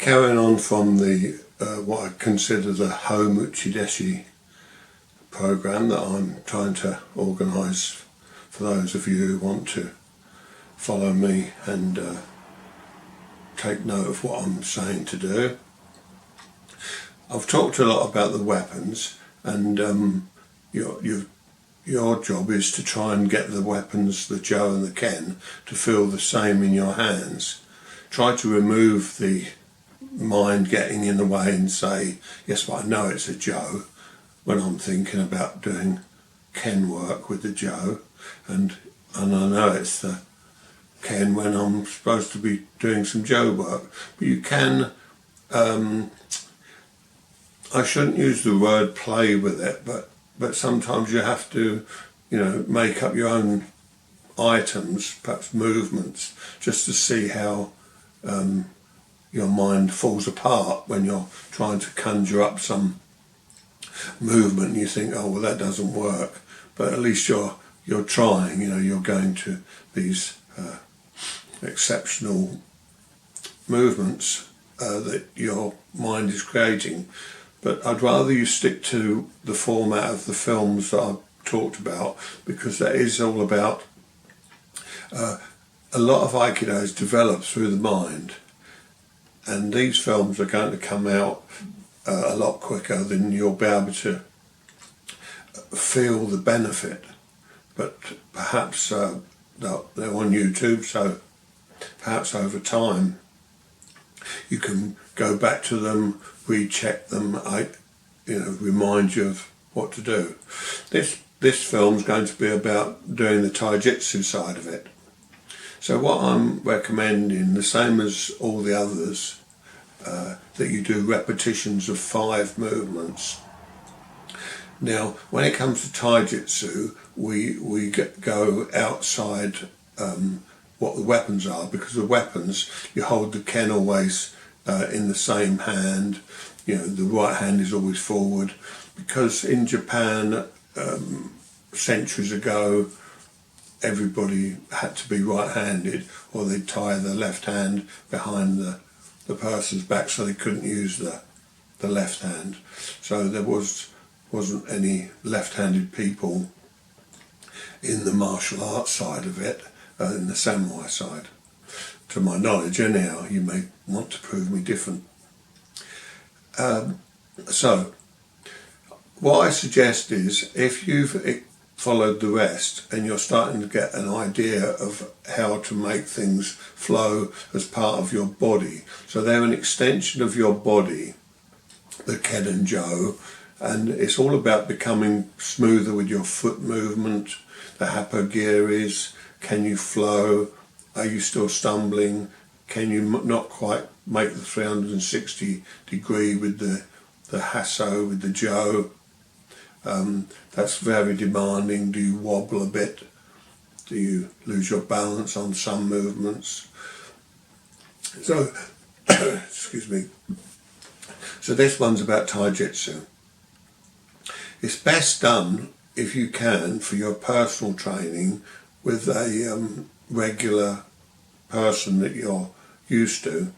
Carrying on from the what I consider the home Uchideshi program that I'm trying to organise for those of you who want to follow me and take note of what I'm saying to do. I've talked a lot about the weapons, and your job is to try and get the weapons, the Jo and the Ken, to feel the same in your hands. Try to remove the mind getting in the way and say, yes, but I know it's a Jo, when I'm thinking about doing Ken work with the Jo, and I know it's the Ken when I'm supposed to be doing some Jo work. But you can, I shouldn't use the word play with it, but sometimes you have to, make up your own items, perhaps movements, just to see how your mind falls apart when you're trying to conjure up some movement and you think, oh well, that doesn't work, but at least you're trying. You're going to these exceptional movements that your mind is creating. But I'd rather you stick to the format of the films that I've talked about, because that is all about a lot of Aikido is developed through the mind, and these films are going to come out a lot quicker than you'll be able to feel the benefit. But perhaps they're on YouTube, so perhaps over time you can go back to them, recheck them, remind you of what to do. This film's going to be about doing the taijutsu side of it. So what I'm recommending, the same as all the others, that you do repetitions of 5 movements. Now, when it comes to taijutsu, we go outside what the weapons are, because the weapons, you hold the Ken always in the same hand. The right hand is always forward, because in Japan centuries ago everybody had to be right-handed, or they'd tie the left hand behind the person's back so they couldn't use the left hand. So there wasn't any left-handed people in the martial arts side of it, in the samurai side. To my knowledge, anyhow. You may want to prove me different. So what I suggest is, if you've followed the rest and you're starting to get an idea of how to make things flow as part of your body, so they're an extension of your body, the Ken and Jo, and it's all about becoming smoother with your foot movement, the hapogiris. Can you flow? Are you still stumbling? Can you not quite make the 360 degree with the hasso, with the Jo? That's very demanding. Do you wobble a bit? Do you lose your balance on some movements? So, excuse me. So this one's about taijutsu. It's best done, if you can, for your personal training with a regular person that you're used to.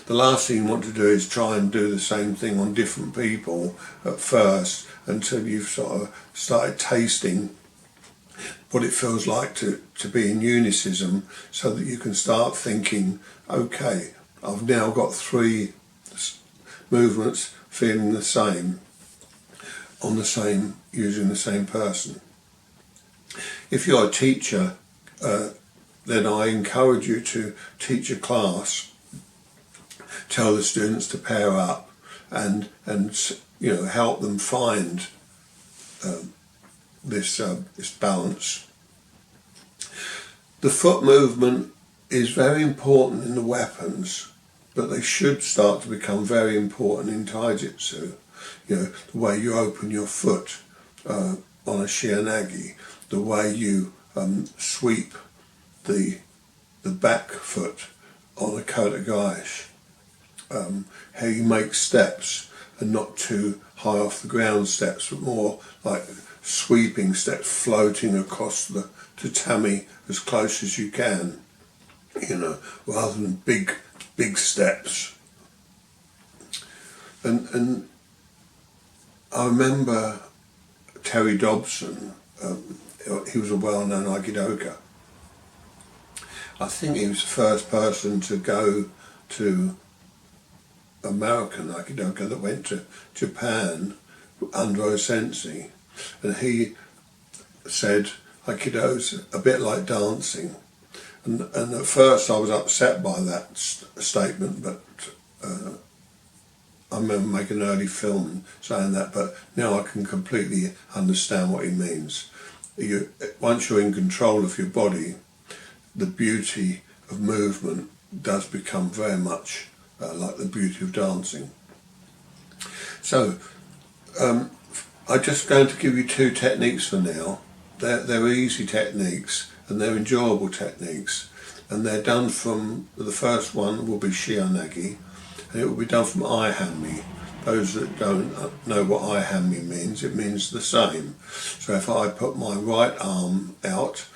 The last thing you want to do is try and do the same thing on different people at first, until you've sort of started tasting what it feels like to be in unicism, so that you can start thinking, okay, I've now got 3 movements feeling the same, using the same person. If you're a teacher, then I encourage you to teach a class, tell the students to pair up, and help them find this balance. The foot movement is very important in the weapons, but they should start to become very important in taijutsu. The way you open your foot on a shihanagi, the way you sweep the back foot on a kotegaeshi, how you make steps, and not too high off the ground steps, but more like sweeping steps, floating across the tatami as close as you can, rather than big steps And I remember Terry Dobson, he was a well-known Aikidoka. I think he was the first person to go to American Aikidoka that went to Japan under a sensei, and he said Aikido's a bit like dancing, and at first I was upset by that statement, but I remember making an early film saying that, but now I can completely understand what he means. Once you're in control of your body, the beauty of movement does become very much like the beauty of dancing. So I'm just going to give you two techniques for now. They're easy techniques and they're enjoyable techniques, and they're done from, the first one will be Shihan, and it will be done from Iwama. Those that don't know what Iwama means, it means the same. So if I put my right arm out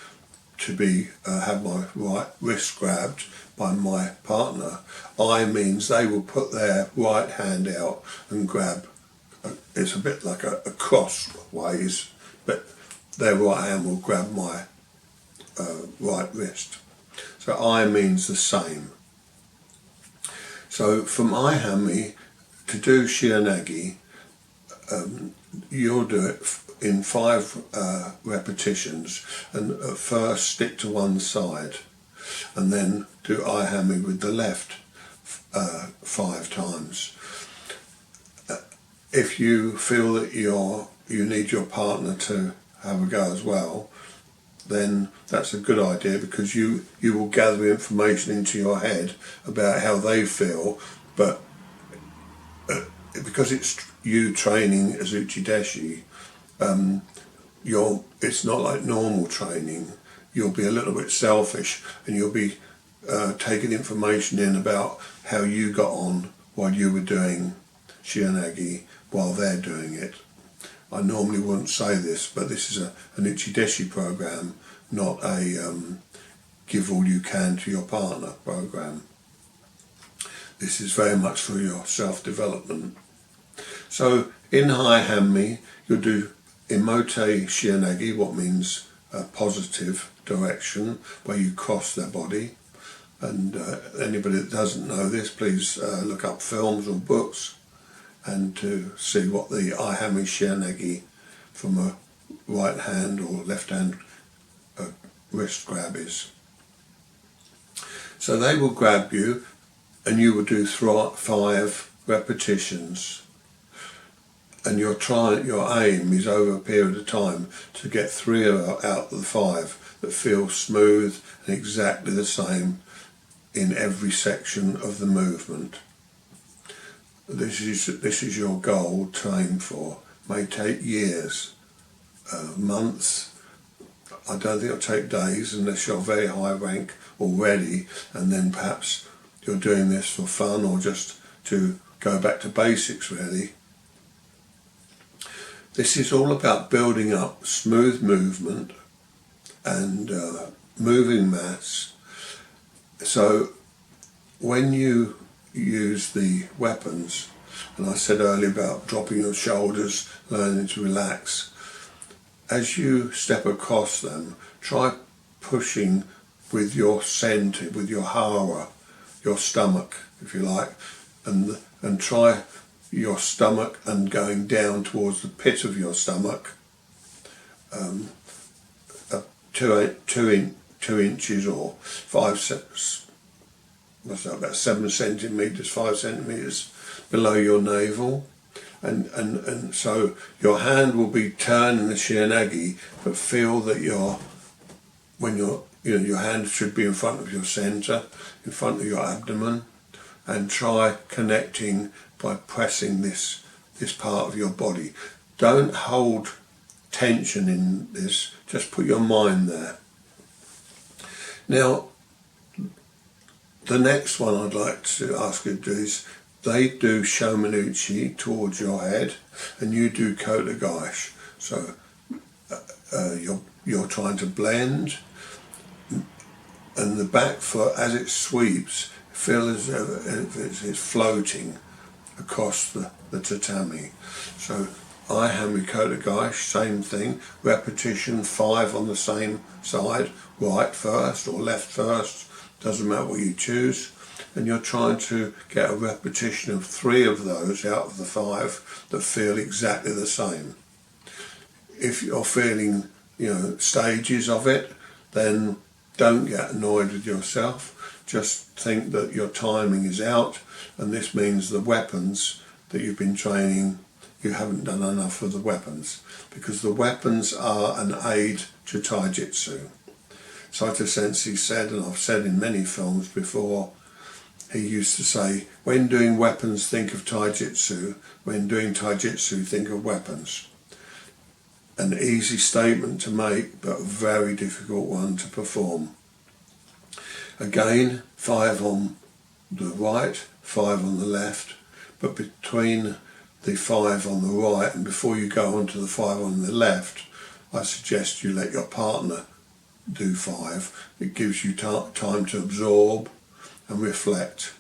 to be have my right wrist grabbed by my partner, I means they will put their right hand out and grab. It's a bit like a crossways, but their right hand will grab my right wrist. So I means the same. So from Iwama to do Shihan, you'll do it in 5 repetitions, and at first stick to one side, and then do Iwama with the left 5 times. If you feel that you need your partner to have a go as well, then that's a good idea, because you will gather information into your head about how they feel, but because it's you training as Uchideshi, it's not like normal training. You'll be a little bit selfish, and you'll be taking information in about how you got on while you were doing Shihan while they're doing it. I normally wouldn't say this, but this is an Uchideshi program, not a give all you can to your partner program. This is very much for your self-development. So in Iwama, you'll do Imote Shihan, what means positive direction, where you cross their body. And anybody that doesn't know this, please look up films or books and to see what the Iwama Shihan from a right hand or left hand wrist grab is. So they will grab you, and you will do 5 repetitions, and your aim is over a period of time to get 3 out of the 5 that feel smooth and exactly the same in every section of the movement. This is your goal to aim for. It may take years, months. I don't think it'll take days unless you're very high rank already, and then perhaps you're doing this for fun or just to go back to basics really. This is all about building up smooth movement and moving mass. So when you use the weapons, and I said earlier about dropping your shoulders, learning to relax, as you step across them, try pushing with your center, with your hara, your stomach, if you like, and try your stomach and going down towards the pit of your stomach, 2 inches or 5, what's that, about 7 centimeters, 5 centimeters below your navel, and so your hand will be turning the Shihan, but feel that your hand should be in front of your center, in front of your abdomen, and try connecting by pressing this part of your body. Don't hold tension in this, just put your mind there. Now, the next one I'd like to ask you to do is, they do Shomanuchi towards your head, and you do Kotegaeshi. So you're trying to blend, and the back foot, as it sweeps, feel as if it's floating across the tatami. So I-hand Mikoto Gaish, same thing, repetition 5 on the same side, right first or left first, doesn't matter what you choose, and you're trying to get a repetition of 3 of those out of the 5 that feel exactly the same. If you're feeling, stages of it, then don't get annoyed with yourself. Just think that your timing is out, and this means the weapons that you've been training, you haven't done enough of the weapons, because the weapons are an aid to taijutsu. Saito Sensei said, and I've said in many films before, he used to say, when doing weapons, think of taijutsu. When doing taijutsu, think of weapons. An easy statement to make, but a very difficult one to perform. Again, 5 on the right, 5 on the left, but between the 5 on the right and before you go on to the 5 on the left, I suggest you let your partner do 5. It gives you time to absorb and reflect.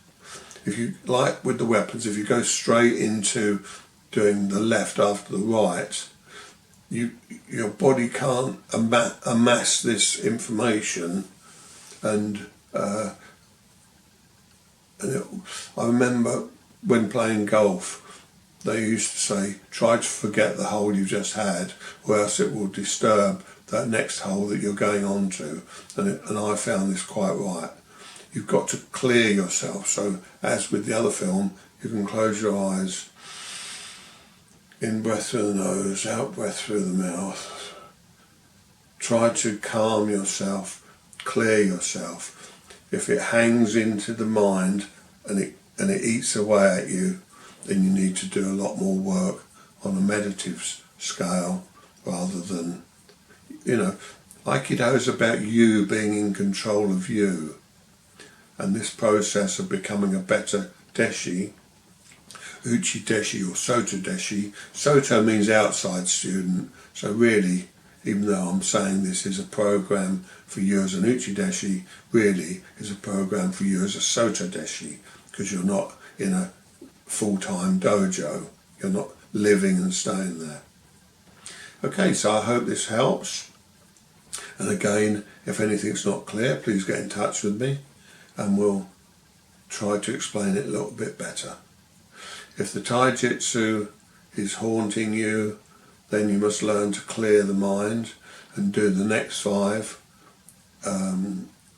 If you, like with the weapons, if you go straight into doing the left after the right, your body can't amass this information, and I remember when playing golf, they used to say, try to forget the hole you just had, or else it will disturb that next hole that you're going on to. And I found this quite right. You've got to clear yourself. So as with the other film, you can close your eyes, in breath through the nose, out breath through the mouth. Try to calm yourself, clear yourself. If it hangs into the mind and it eats away at you, then you need to do a lot more work on a meditative scale rather than, Aikido is about you being in control of you. And this process of becoming a better deshi, uchi deshi or soto deshi, soto means outside student, so really, even though I'm saying this is a program for you as an uchi deshi, really is a program for you as a soto deshi, because you're not in a full-time dojo, you're not living and staying there. Okay, so I hope this helps, and again, if anything's not clear, please get in touch with me and we'll try to explain it a little bit better. If the taijutsu is haunting you, then you must learn to clear the mind and do the next 5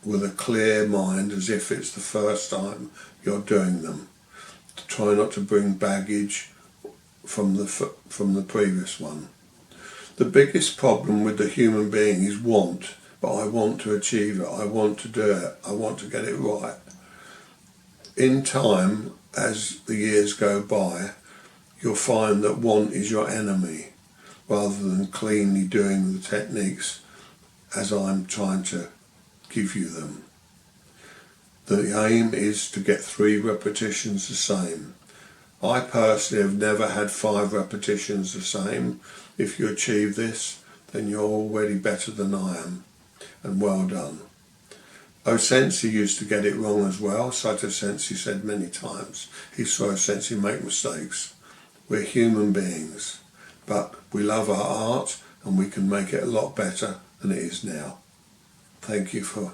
with a clear mind, as if it's the first time you're doing them. Try not to bring baggage from the previous one. The biggest problem with the human being is want, but I want to achieve it, I want to do it, I want to get it right. In time, as the years go by, you'll find that want is your enemy, rather than cleanly doing the techniques as I'm trying to give you them. The aim is to get 3 repetitions the same. I personally have never had 5 repetitions the same. If you achieve this, then you're already better than I am, and well done. O-Sensei used to get it wrong as well. Saito Sensei said many times he saw O-Sensei make mistakes. We're human beings, but we love our art and we can make it a lot better than it is now. Thank you for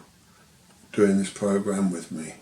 doing this program with me.